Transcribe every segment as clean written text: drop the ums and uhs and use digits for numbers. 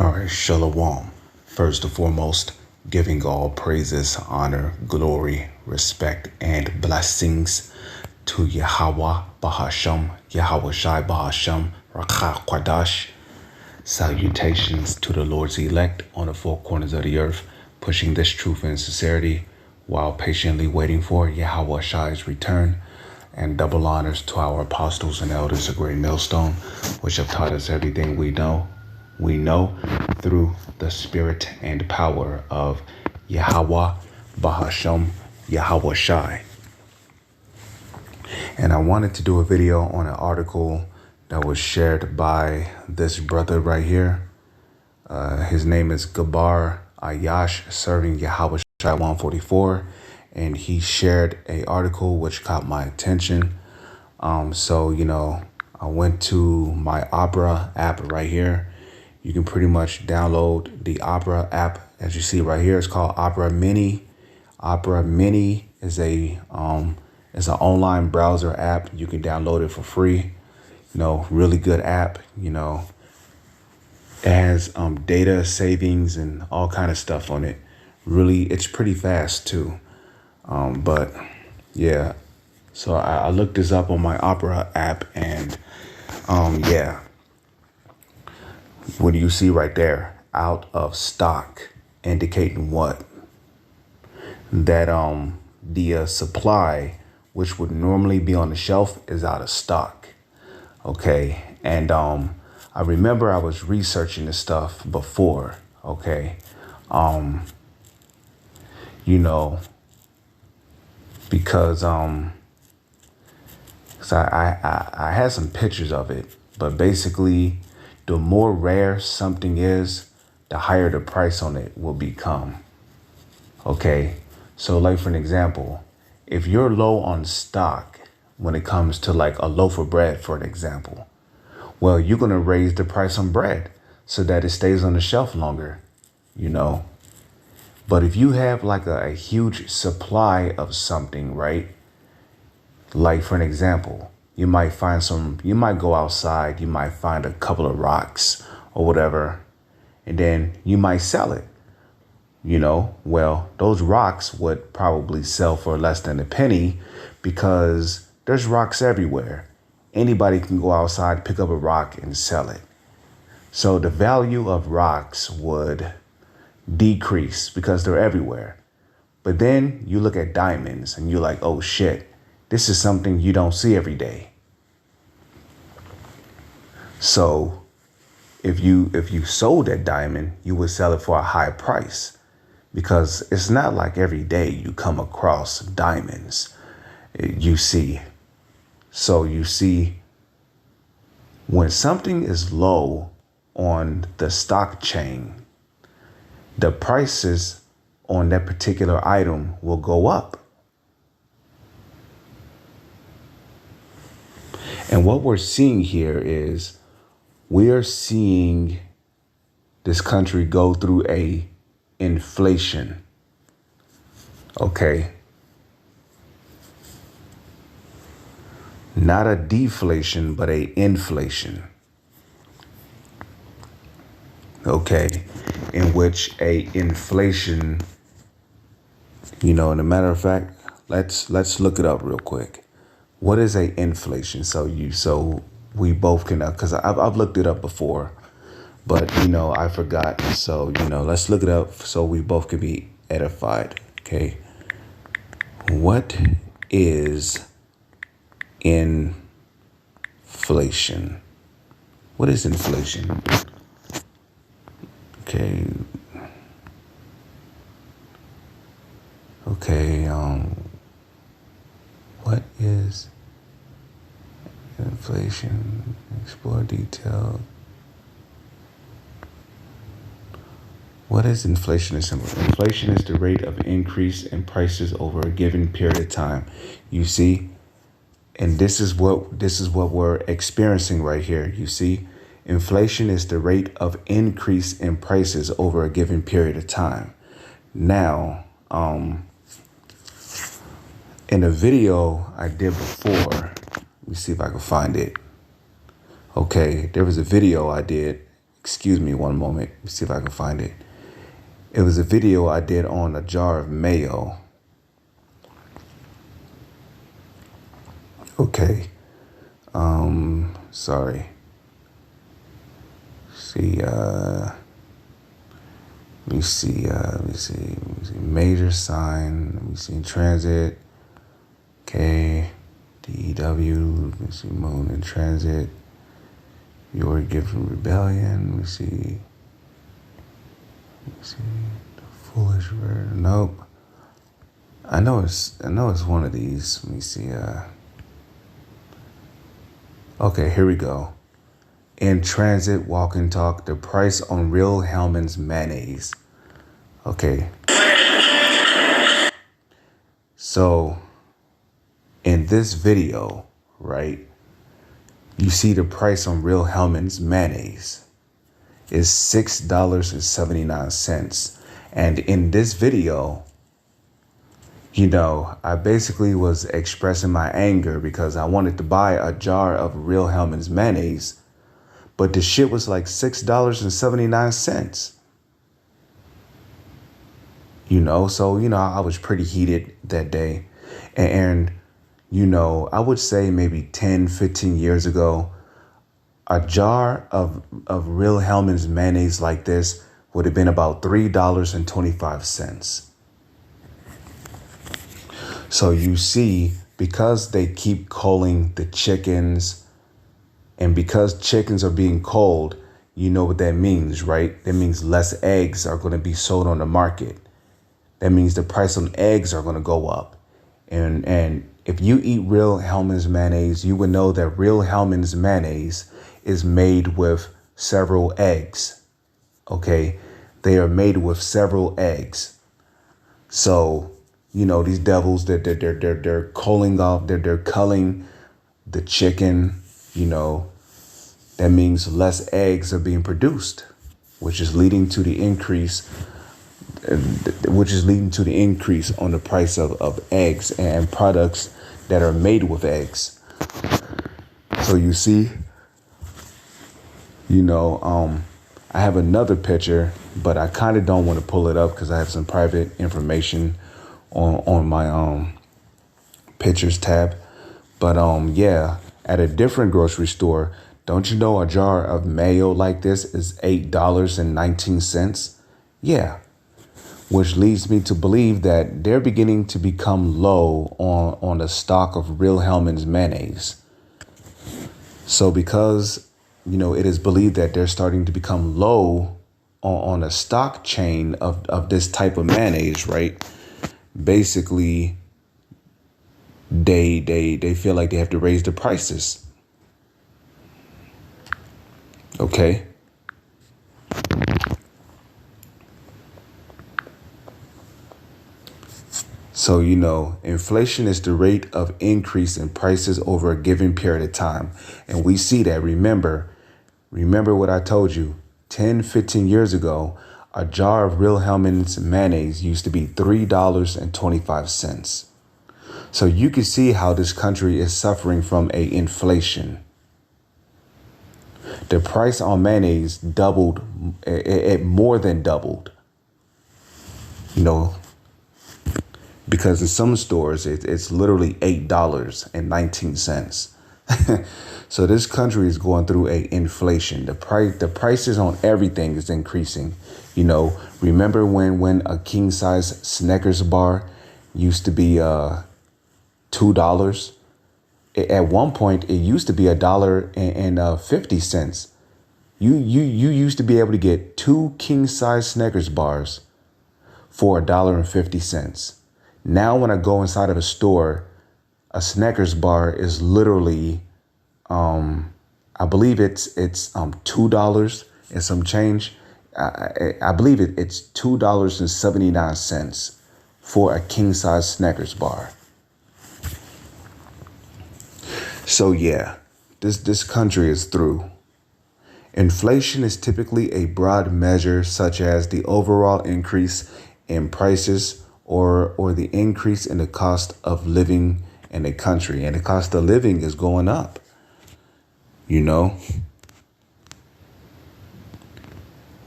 All right, Shalom. First and foremost, giving all praises, honor, glory, respect, and blessings to Yahweh Bahasham, Yahweh Shai Bahasham, Rakha Kwadash. Salutations to the Lord's elect on the four corners of the earth, pushing this truth and sincerity while patiently waiting for Yahweh Shai's return. And double honors to our apostles and elders of Great Millstone, which have taught us everything we know through the spirit and power of Yahweh Bahasham, Yahweh Shai. And I wanted to do a video on an article that was shared by this brother right here. His name is Gabar Ayash, serving Yahweh Shai 144. And he shared an article which caught my attention. So, I went to my Opera app right here. You can pretty much download the Opera app. As you see right here, it's called Opera Mini. Opera Mini is an online browser app. You can download it for free. Really good app. It has data savings and all kind of stuff on it. Really, it's pretty fast too. But yeah, so I looked this up on my Opera app, and what do you see right there? Out of stock, indicating what? That the supply, which would normally be on the shelf, is out of stock. Okay, and I remember I was researching this stuff before. Okay, because I had some pictures of it, but basically, the more rare something is, the higher the price on it will become. Okay, so like for an example, if you're low on stock when it comes to like a loaf of bread, for an example, well, you're gonna raise the price on bread so that it stays on the shelf longer, But if you have like a huge supply of something, right? Like for an example, you might go outside, you might find a couple of rocks or whatever, and then you might sell it. Well, those rocks would probably sell for less than a penny because there's rocks everywhere. Anybody can go outside, pick up a rock and sell it. So the value of rocks would decrease because they're everywhere. But then you look at diamonds and you're like, oh shit, this is something you don't see every day. So if you sold that diamond, you would sell it for a high price, because it's not like every day you come across diamonds. So you see, when something is low on the stock chain, the prices on that particular item will go up. And what we're seeing here is we're seeing this country go through a inflation. Okay. Not a deflation, but a inflation. Okay. In which a inflation, and a matter of fact, let's look it up real quick. What is a inflation? So we both can, because I've looked it up before, but I forgot. So let's look it up so we both can be edified. Okay, what is inflation? What is inflation? Okay. What is inflation? Explore detail. What is inflation? Inflation is the rate of increase in prices over a given period of time. You see, and this is what we're experiencing right here. You see, inflation is the rate of increase in prices over a given period of time. Now, in a video I did before, let me see if I can find it. Okay, there was a video I did Excuse me one moment. Let me see if I can find it. It was a video I did on a jar of mayo. Okay. Sorry. See, let me see. Major sign. Let me see. Transit. Okay. DEW. Let me see. Moon in transit. Your gift from rebellion. Let me see. The foolish bird. Nope. I know it's one of these. Let me see. Okay, here we go. In transit, walk and talk. The price on Real Hellmann's mayonnaise. Okay. So, in this video, right, you see the price on Real Hellmann's mayonnaise is $6.79. And in this video, I basically was expressing my anger because I wanted to buy a jar of Real Hellmann's mayonnaise, but the shit was like $6.79. So, I was pretty heated that day. And I would say maybe 10, 15 years ago, a jar of Real Hellmann's mayonnaise like this would have been about $3.25. So you see, because they keep culling the chickens, and because chickens are being culled, you know what that means, right? That means less eggs are going to be sold on the market. That means the price on eggs are going to go up. And if you eat Real Hellmann's mayonnaise, you would know that Real Hellmann's mayonnaise is made with several eggs. Okay? They are made with several eggs. So, these devils that they're culling off, they're culling the chicken, that means less eggs are being produced, which is leading to the increase on the price of eggs and products that are made with eggs. So you see, I have another picture, but I kind of don't want to pull it up because I have some private information on my pictures tab. But yeah, at a different grocery store, don't you know a jar of mayo like this is $8.19? Yeah. Which leads me to believe that they're beginning to become low on the stock of Real Hellmann's mayonnaise. So because, it is believed that they're starting to become low on a stock chain of this type of mayonnaise, right? Basically, they feel like they have to raise the prices. Okay. So, inflation is the rate of increase in prices over a given period of time. And we see that. Remember what I told you 10, 15 years ago, a jar of Real Hellmann's mayonnaise used to be $3.25. So you can see how this country is suffering from a inflation. The price on mayonnaise doubled. It more than doubled. Because in some stores, it's literally $8.19. So this country is going through a inflation. The prices on everything is increasing. Remember when a king size Snickers bar used to be $2? At one point, it used to be $1.50. You used to be able to get 2 king size Snickers bars for $1.50. Now, when I go inside of a store, a Snickers bar is literally, I believe it's $2 and some change. I believe it's $2.79 for a king size Snickers bar. So yeah, this country is through. Inflation is typically a broad measure such as the overall increase in prices or the increase in the cost of living in a country. And the cost of living is going up,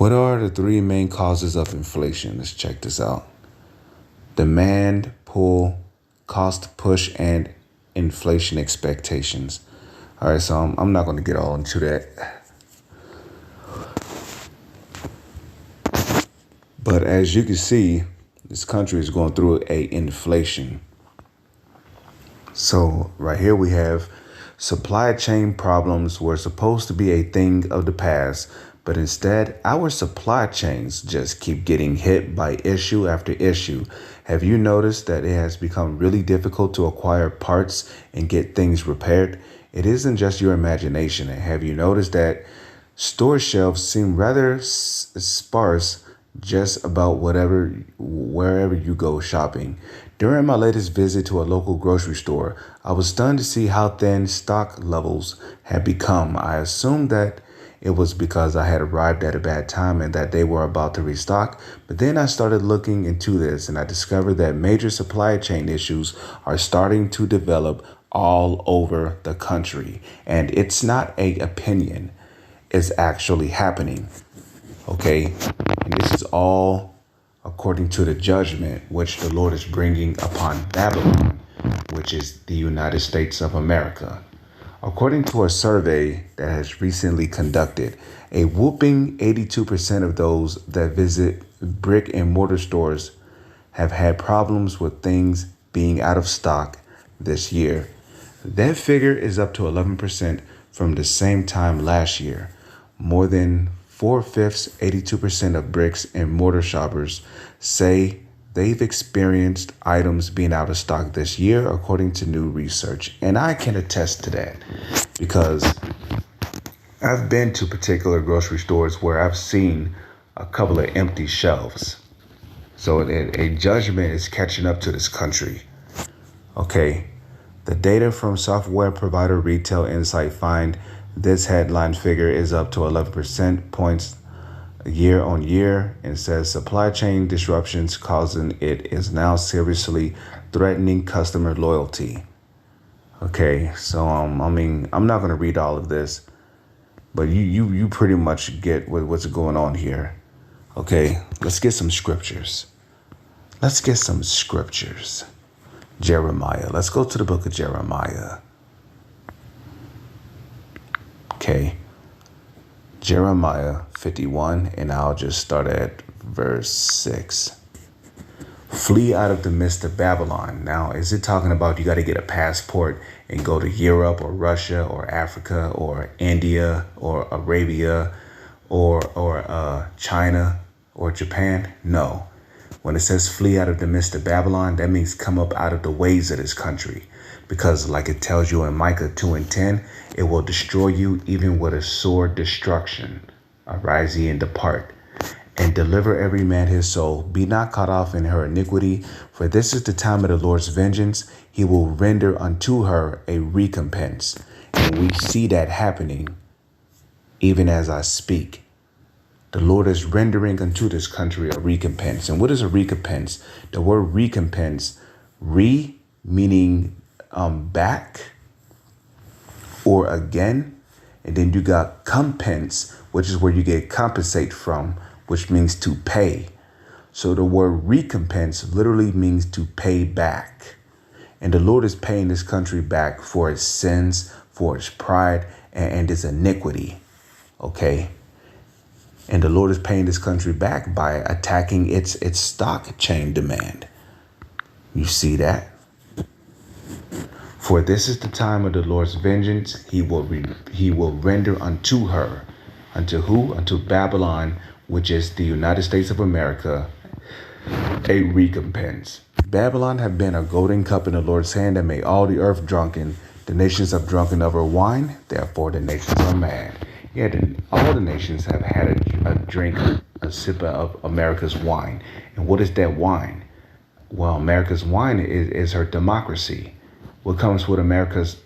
What are the three main causes of inflation? Let's check this out. Demand, pull, cost push, and inflation expectations. All right, so I'm not going to get all into that. But as you can see, this country is going through a inflation. So right here we have supply chain problems were supposed to be a thing of the past, but instead our supply chains just keep getting hit by issue after issue. Have you noticed that it has become really difficult to acquire parts and get things repaired? It isn't just your imagination. Have you noticed that store shelves seem rather sparse just about wherever you go shopping? During my latest visit to a local grocery store, I was stunned to see how thin stock levels had become. I assumed that it was because I had arrived at a bad time and that they were about to restock. But then I started looking into this and I discovered that major supply chain issues are starting to develop all over the country. And it's not an opinion, it's actually happening. Okay. And this is all according to the judgment which the Lord is bringing upon Babylon, which is the United States of America. According to a survey that has recently conducted, a whooping 82% of those that visit brick and mortar stores have had problems with things being out of stock this year. That figure is up to 11% from the same time last year. More than 4/5, 82% of bricks and mortar shoppers say they've experienced items being out of stock this year, according to new research. And I can attest to that because I've been to particular grocery stores where I've seen a couple of empty shelves. So a judgment is catching up to this country. Okay. The data from software provider Retail Insight find this headline figure is up to 11% points year on year and says supply chain disruptions causing it is now seriously threatening customer loyalty. Okay, so I'm not going to read all of this, but you pretty much get what's going on here. Okay, let's get some scriptures. Jeremiah. Let's go to the book of Jeremiah. Okay. Jeremiah 51, and I'll just start at verse 6. Flee out of the midst of Babylon. Now, is it talking about you got to get a passport and go to Europe or Russia or Africa or India or Arabia or China or Japan? No. When it says flee out of the midst of Babylon, that means come up out of the ways of this country. Because like it tells you in Micah 2:10, it will destroy you even with a sword destruction. Arise ye and depart, and deliver every man his soul. Be not cut off in her iniquity, for this is the time of the Lord's vengeance. He will render unto her a recompense. And we see that happening even as I speak. The Lord is rendering unto this country a recompense. And what is a recompense? The word recompense, meaning back or again, and then you got compense, which is where you get compensate from, which means to pay. So the word recompense literally means to pay back. And the Lord is paying this country back for its sins, for its pride, and its iniquity. Okay. And the Lord is paying this country back by attacking its stock chain demand. You see that? For this is the time of the Lord's vengeance. He will render unto her, unto who? Unto Babylon, which is the United States of America, a recompense. Babylon have been a golden cup in the Lord's hand that made all the earth drunken. The nations have drunken of her wine, therefore the nations are mad. Yeah, all the nations have had a drink, a sip of America's wine. And what is that wine? Well, America's wine is her democracy. What comes with America's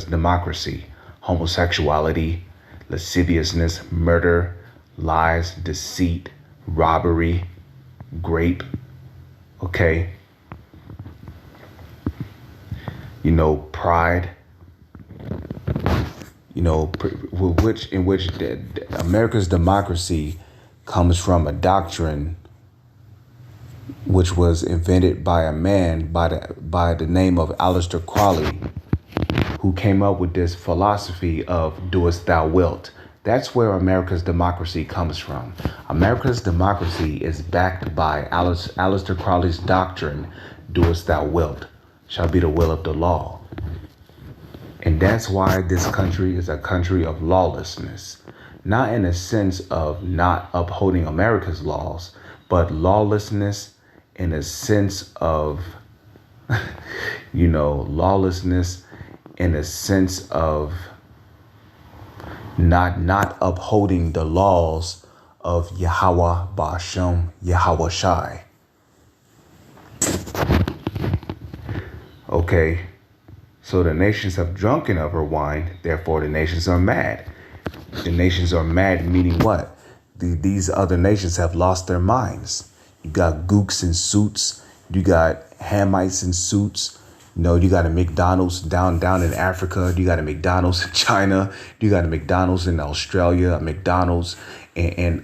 democracy? Homosexuality, lasciviousness, murder, lies, deceit, robbery, rape. Okay. Pride. in which America's democracy comes from a doctrine which was invented by a man by the name of Aleister Crowley, who came up with this philosophy of doest thou wilt. That's where America's democracy comes from. America's democracy is backed by Aleister Crowley's doctrine, doest thou wilt, shall be the will of the law. And that's why this country is a country of lawlessness. Not in a sense of not upholding America's laws, but lawlessness in a sense of, lawlessness in a sense of not upholding the laws of Yahweh Ba'ashem Yahweh Shai. Okay, so the nations have drunken of her wine, therefore the nations are mad. The nations are mad, meaning what? These other nations have lost their minds. You got gooks in suits, you got Hamites in suits. You got a McDonald's down in Africa. You got a McDonald's in China. You got a McDonald's in Australia. A McDonald's in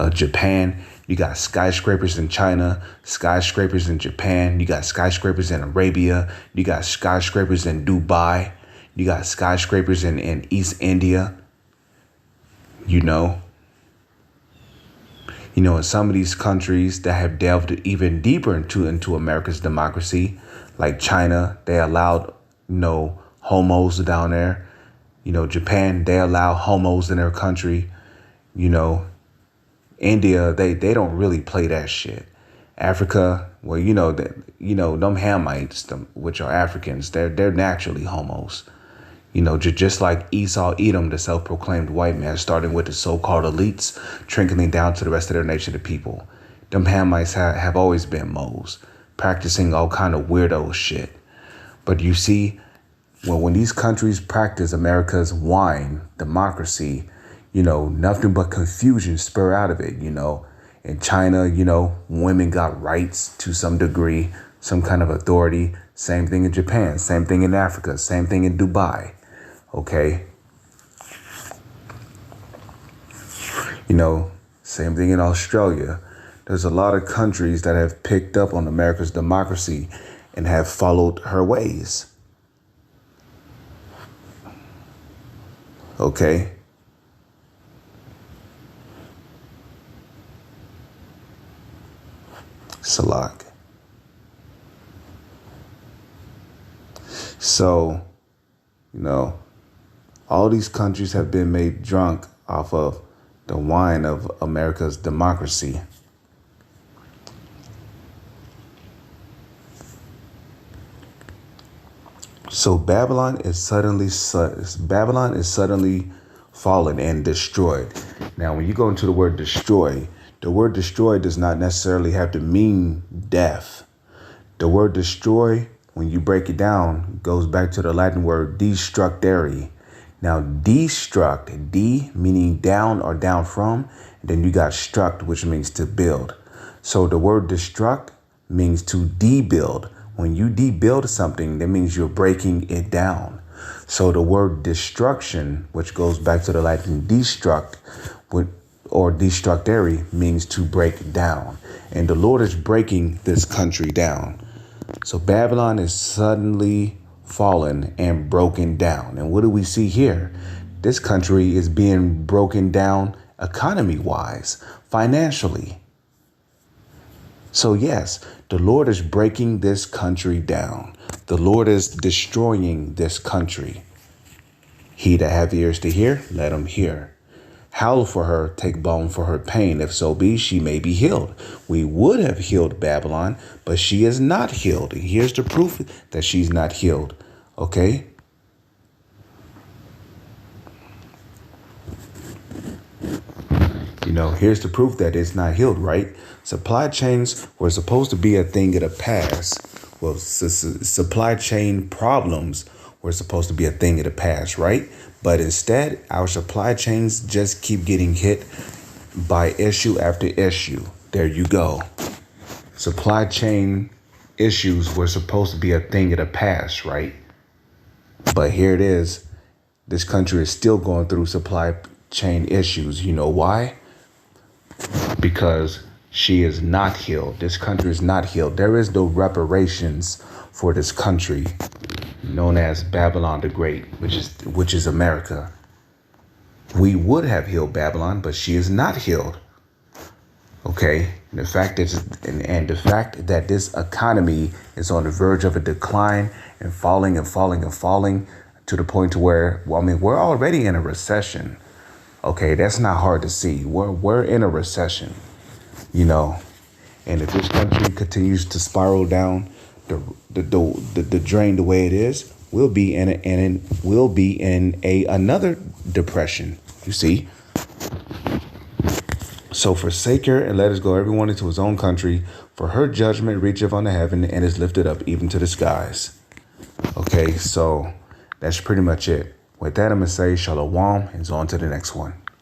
Japan. You got skyscrapers in China, skyscrapers in Japan. You got skyscrapers in Arabia. You got skyscrapers in Dubai. You got skyscrapers in East India. In some of these countries that have delved even deeper into America's democracy, like China, they allowed, homos down there. Japan, they allow homos in their country. India, they don't really play that shit. Africa, well, them Hamites, which are Africans, they're naturally homos. Just like Esau, Edom, the self-proclaimed white man, starting with the so-called elites, trickling down to the rest of their nation of people. Them Hamites have always been moles, practicing all kind of weirdo shit. But you see, when these countries practice America's wine, democracy, nothing but confusion spur out of it. In China, women got rights to some degree, some kind of authority. Same thing in Japan, same thing in Africa, same thing in Dubai. Okay. Same thing in Australia. There's a lot of countries that have picked up on America's democracy and have followed her ways. Okay. Salak. So, all these countries have been made drunk off of the wine of America's democracy. So Babylon is suddenly fallen and destroyed. Now, when you go into the word destroy does not necessarily have to mean death. The word destroy, when you break it down, goes back to the Latin word destructere. Now, destruct, D meaning down or down from, and then you got struct, which means to build. So the word destruct means to debuild. When you debuild something, that means you're breaking it down. So the word destruction, which goes back to the Latin destruct, or destructere, means to break down. And the Lord is breaking this country down. So Babylon is suddenly fallen and broken down. And what do we see here? This country is being broken down economy-wise, financially. So yes, the Lord is breaking this country down. The Lord is destroying this country. He that have ears to hear, let him hear. Howl for her, take balm for her pain. If so be, she may be healed. We would have healed Babylon, but she is not healed. And here's the proof that she's not healed. Okay? Here's the proof that it's not healed, right? Supply chains were supposed to be a thing of the past. Well, supply chain problems were supposed to be a thing of the past, right? But instead, our supply chains just keep getting hit by issue after issue. There you go. Supply chain issues were supposed to be a thing of the past, right? But here it is. this country is still going through supply chain issues. You know why? Because she is not healed. This country is not healed. There is no reparations for this country known as Babylon the Great, which is America. We would have healed Babylon, but she is not healed. Okay, and the fact that this economy is on the verge of a decline and falling to the point to where, well, I mean, we're already in a recession. Okay, that's not hard to see. We're in a recession, you know, and if this country continues to spiral down the drain the way it is, we'll be in another depression. You see. So forsake her and let us go everyone into his own country, for her judgment reacheth unto heaven and is lifted up even to the skies. Okay, so that's pretty much it. With that, I'm going to say shalom and on to the next one.